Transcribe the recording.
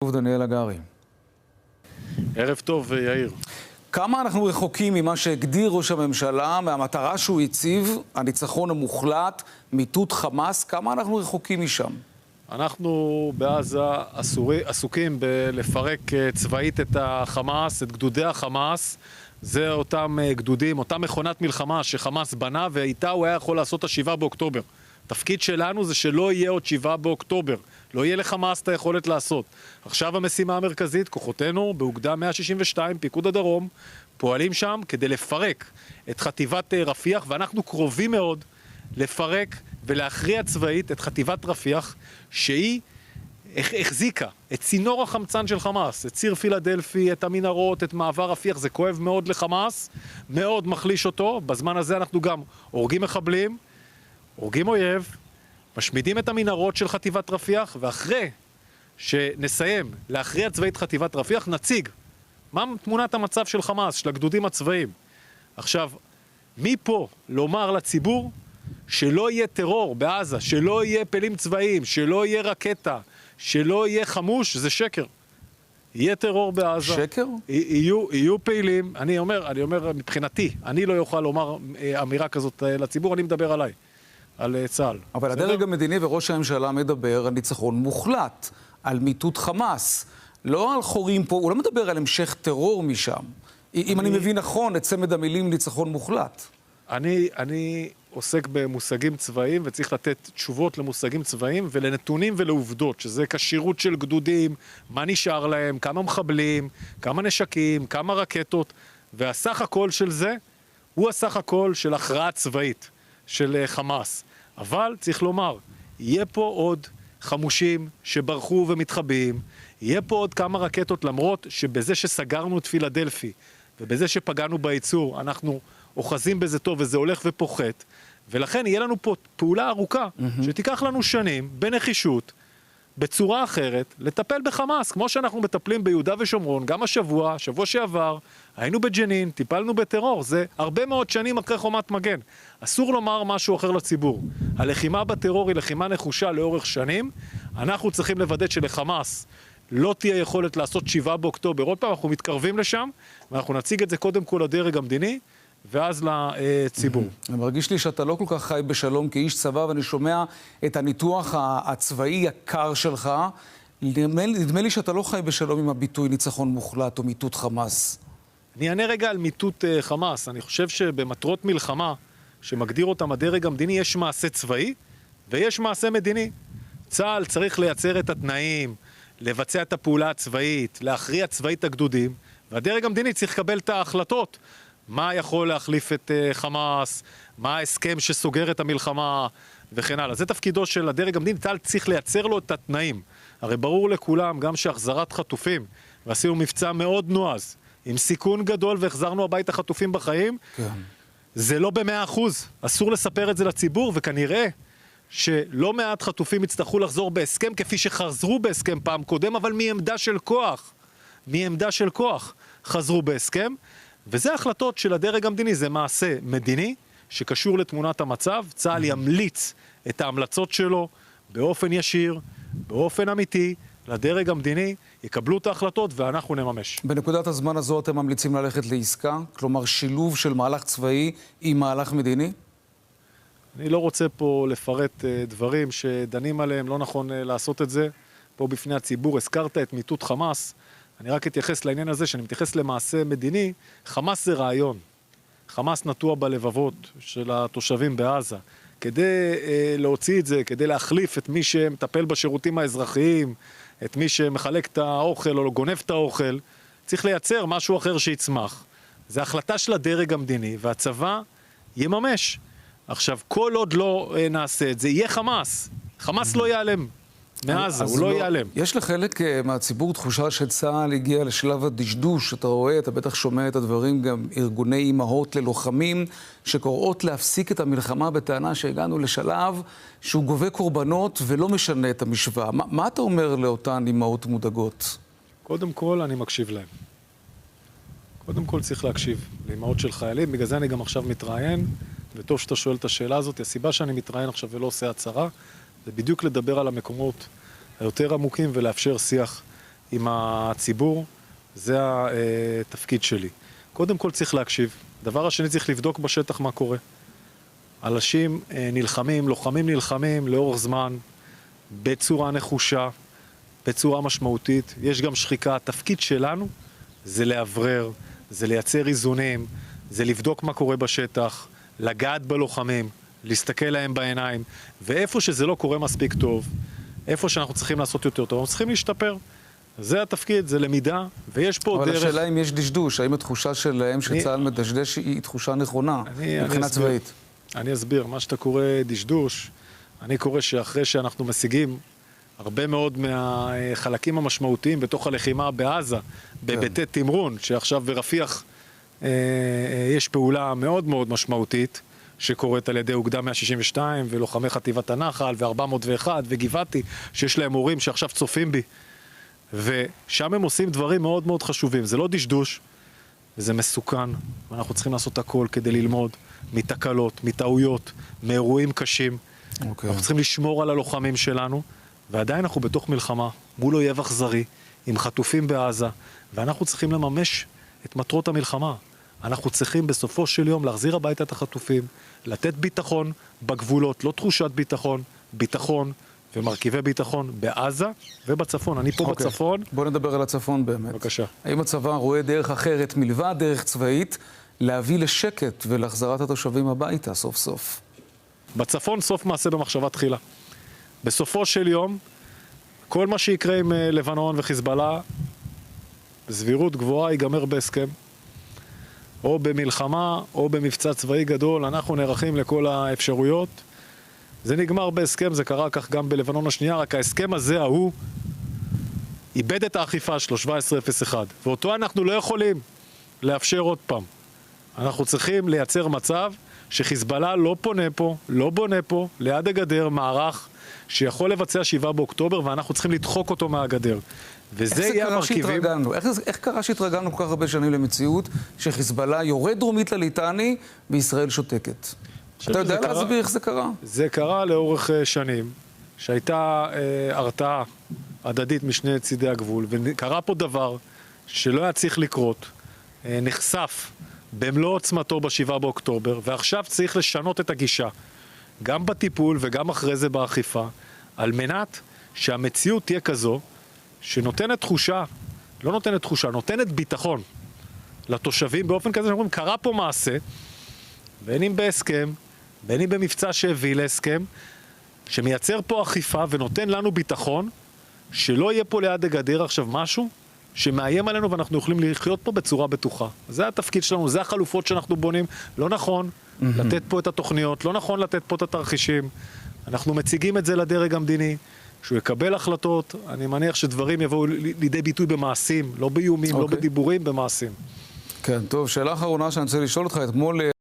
דניאל הגרי. ערב טוב, יאיר. כמה אנחנו רחוקים ממה שהגדיר ראש הממשלה, מהמטרה שהוא הציב, הניצחון המוחלט, מיטוט חמאס, כמה אנחנו רחוקים משם? אנחנו בעזה עסוקים בלפרק צבאית את החמאס, את גדודי החמאס. זה אותם גדודים, אותה מכונת מלחמה שחמאס בנה, ואיתה הוא היה יכול לעשות ה-7 באוקטובר. התפקיד שלנו זה שלא יהיה עוד 7 באוקטובר. לא יהיה לחמאס את היכולת לעשות. עכשיו המשימה המרכזית, כוחותינו, באוגדה 162, פיקוד הדרום, פועלים שם כדי לפרק את חטיבת רפיח, ואנחנו קרובים מאוד לפרק ולהכריע צבאית את חטיבת רפיח, שהיא החזיקה את צינור החמצן של חמאס, את ציר פילדלפי, את המנהרות, את מעבר רפיח. זה כואב מאוד לחמאס, מאוד מחליש אותו. בזמן הזה אנחנו גם הורגים מחבלים, הורגים אויב, משמידים את המנהרות של חטיבת רפיח, ואחרי שנסיים להכריע צבאית חטיבת רפיח, נציג מה תמונת המצב של חמאס, של הגדודים הצבאיים. עכשיו, מפה לומר לציבור שלא יהיה טרור בעזה, שלא יהיה פלים צבאיים, שלא יהיה רקטה, שלא יהיה חמוש, זה שקר. יהיה טרור בעזה. שקר? יהיו פעילים. אני אומר מבחינתי, אני לא יוכל לומר אמירה כזאת לציבור, אני מדבר עליי. על צה"ל. אבל הדרג המדיני וראש הממשלה מדבר על ניצחון מוחלט, על מיטוט חמאס, לא על חורים פה, הוא לא מדבר על המשך טרור משם. אם אני מבין נכון, את צמד המילים ניצחון מוחלט. אני עוסק במושגים צבאיים, וצריך לתת תשובות למושגים צבאיים, ולנתונים ולעובדות, שזה קשירות של גדודים, מה נשאר להם, כמה מחבלים, כמה נשקים, כמה רקטות, והסך הכל של זה, הוא הסך הכל של הכרעה צבאית, של חמאס. אבל צריך לומר, יהיה פה עוד חמושים שברחו ומתחבאים, יהיה פה עוד כמה רקטות, למרות שבזה שסגרנו את פילדלפי, ובזה שפגענו בייצור, אנחנו אוחזים בזה טוב, וזה הולך ופוחת, ולכן יהיה לנו פה פעולה ארוכה, שתיקח לנו שנים, בנחישות, בצורה אחרת, לטפל בחמאס, כמו שאנחנו מטפלים ביהודה ושומרון, גם השבוע, שבוע שעבר, היינו בג'נין, טיפלנו בטרור, זה הרבה מאוד שנים אחרי חומת מגן. אסור לומר משהו אחר לציבור. הלחימה בטרור היא לחימה נחושה לאורך שנים, אנחנו צריכים לוודא שלחמאס לא תהיה יכולת לעשות 7 באוקטובר. עוד פעם, אנחנו מתקרבים לשם, ואנחנו נציג את זה קודם כל לדרג המדיני, ואז לציבור. אני מרגיש לי שאתה לא כל כך חי בשלום כאיש צבא, ואני שומע את הניתוח הצבאי הקר שלך. נדמה לי שאתה לא חי בשלום עם הביטוי ניצחון מוחלט או מיטוט חמאס. אני אענה רגע על מיטוט חמאס. אני חושב שבמטרות מלחמה, שמגדיר אותם הדרג המדיני, יש מעשה צבאי ויש מעשה מדיני. צה"ל צריך לייצר את התנאים, לבצע את הפעולה הצבאית, להכריע צבאית הגדודים, והדרג המדיני צריך לקבל את ההחלטות. מה יכול להחליף את חמאס, מה ההסכם שסוגר את המלחמה וכן הלאה. זה תפקידו של הדרג המדיני, צה"ל צריך לייצר לו את התנאים. הרי ברור לכולם גם שהחזרת חטופים, ועשינו מבצע מאוד נועז, עם סיכון גדול והחזרנו הביתה חטופים בחיים, כן. זה לא ב100%. אסור לספר את זה לציבור, וכנראה שלא מעט חטופים יצטרכו לחזור בהסכם כפי שחזרו בהסכם פעם קודם, אבל מעמדה של כוח חזרו בהסכם. וזה החלטות של הדרג המדיני, זה מעשה מדיני שקשור לתמונת המצב. צה"ל ימליץ את ההמלצות שלו באופן ישיר, באופן אמיתי, לדרג המדיני, יקבלו את ההחלטות ואנחנו נממש. בנקודת הזמן הזו אתם ממליצים ללכת לעסקה? כלומר שילוב של מהלך צבאי עם מהלך מדיני? אני לא רוצה פה לפרט דברים שדנים עליהם, לא נכון לעשות את זה. פה בפני הציבור הזכרת את מיטוט חמאס, אני רק אתייחס לעניין הזה, שאני מתייחס למעשה מדיני. חמאס זה רעיון. חמאס נטוע בלבבות של התושבים בעזה. כדי להוציא את זה, כדי להחליף את מי שמטפל בשירותים האזרחיים, את מי שמחלק את האוכל או גונב את האוכל, צריך לייצר משהו אחר שיצמח. זה החלטה של הדרג המדיני, והצבא יממש. עכשיו, כל עוד לא נעשה את זה, יהיה חמאס. חמאס לא ייעלם. מעזה, הוא לא ייעלם. יש לחלק מהציבור תחושה שצה"ל הגיע לשלב הדשדוש, אתה רואה, אתה בטח שומע את הדברים, גם ארגוני אימהות ללוחמים שקוראות להפסיק את המלחמה בטענה שהגענו לשלב שהוא גובה קורבנות ולא משנה את המשוואה. מה אתה אומר לאותן אימהות מודאגות? קודם כל אני מקשיב להם. קודם כל צריך להקשיב לאימהות של חיילים, בגלל זה אני גם עכשיו מתראיין, וטוב שאתה שואל את השאלה הזאת. הסיבה שאני מתראיין עכשיו ולא עושה הצהרה, זה בדיוק לדבר על המקומות היותר עמוקים ולאפשר שיח עם הציבור, זה התפקיד שלי. קודם כל צריך להקשיב. דבר השני, צריך לבדוק בשטח מה קורה. אנשים נלחמים, לוחמים נלחמים לאורך זמן, בצורה נחושה, בצורה משמעותית. יש גם שחיקה. התפקיד שלנו זה לאוורר, זה לייצר איזונים, זה לבדוק מה קורה בשטח, לגעת בלוחמים, להסתכל להם בעיניים, ואיפה שזה לא קורה מספיק טוב, איפה שאנחנו צריכים לעשות יותר טוב, אנחנו צריכים להשתפר. זה התפקיד, זה למידה, ויש פה אבל דרך... השאלה אם יש דשדוש, האם התחושה שלהם שצה"ל מדשדש היא תחושה נכונה מבחינה צבאית? אני אסביר, מה שאתה קורא דשדוש, אני קורא שאחרי שאנחנו משיגים הרבה מאוד מהחלקים המשמעותיים בתוך הלחימה בעזה, בביתי תמרון, שעכשיו ברפיח יש פעולה מאוד מאוד משמעותית, שקורית על ידי אוגדה 162 ולוחמי חטיבת הנחל ו401 וגבעתי, שיש להם הורים שעכשיו צופים בי. ושם הם עושים דברים מאוד מאוד חשובים. זה לא דשדוש, וזה מסוכן, ואנחנו צריכים לעשות הכל כדי ללמוד מתקלות, מטעויות, מאירועים קשים. אנחנו צריכים לשמור על הלוחמים שלנו, ועדיין אנחנו בתוך מלחמה, מול אויב אכזרי, עם חטופים בעזה, ואנחנו צריכים לממש את מטרות המלחמה. אנחנו צריכים בסופו של יום להחזיר הביתה את החטופים, לתת ביטחון בגבולות, לא תחושת ביטחון, ביטחון ומרכיבי ביטחון בעזה ובצפון. אני פה בצפון. בוא נדבר על הצפון באמת. בבקשה. האם הצבא רואה דרך אחרת מלבד דרך צבאית להביא לשקט ולהחזרת התושבים הביתה סוף סוף? בצפון סוף מעשה במחשבה תחילה. בסופו של יום, כל מה שיקרה עם לבנון וחיזבאללה, בסבירות גבוהה ייגמר בהסכם. או במלחמה, או במבצע צבאי גדול, אנחנו נערכים לכל האפשרויות. זה נגמר בהסכם, זה קרה כך גם בלבנון השנייה, רק ההסכם הזה, ההוא, איבד את האכיפה שלו, 1701, ואותו אנחנו לא יכולים לאפשר עוד פעם. אנחנו צריכים לייצר מצב שחיזבאללה לא פונה פה, לא בונה פה, ליד הגדר, מערך שיכול לבצע 7 באוקטובר, ואנחנו צריכים לדחוק אותו מהגדר. וזה יהיה המרכיבים... איך קרה שהתרגלנו כל כך הרבה שנים למציאות שחיזבאללה יורד דרומית לליטני וישראל שותקת? אתה יודע להסביר איך זה קרה? זה קרה לאורך שנים, שהייתה הרתעה הדדית משני צידי הגבול, וקרה פה דבר שלא היה צריך לקרות, נחשף במלוא עוצמתו ב7 באוקטובר, ועכשיו צריך לשנות את הגישה, גם בטיפול וגם אחרי זה באכיפה, על מנת שהמציאות תהיה כזו, שנותנת תחושה, לא נותנת תחושה, נותנת ביטחון לתושבים באופן כזה שאומרים, קרה פה מעשה, בין אם בהסכם, בין אם במבצע שהביא להסכם, שמייצר פה אכיפה ונותן לנו ביטחון, שלא יהיה פה ליד הגדר עכשיו משהו שמאיים עלינו ואנחנו יכולים לחיות פה בצורה בטוחה. זה התפקיד שלנו, זה החלופות שאנחנו בונים. לא נכון לתת פה את התוכניות, לא נכון לתת פה את התרחישים. אנחנו מציגים את זה לדרג המדיני, שהוא יקבל החלטות. אני מניח שדברים יבואו לידי ביטוי במעשים, לא באיומים, לא בדיבורים, במעשים. כן, טוב, שאלה אחרונה שאני רוצה לשאול אותך, אתמול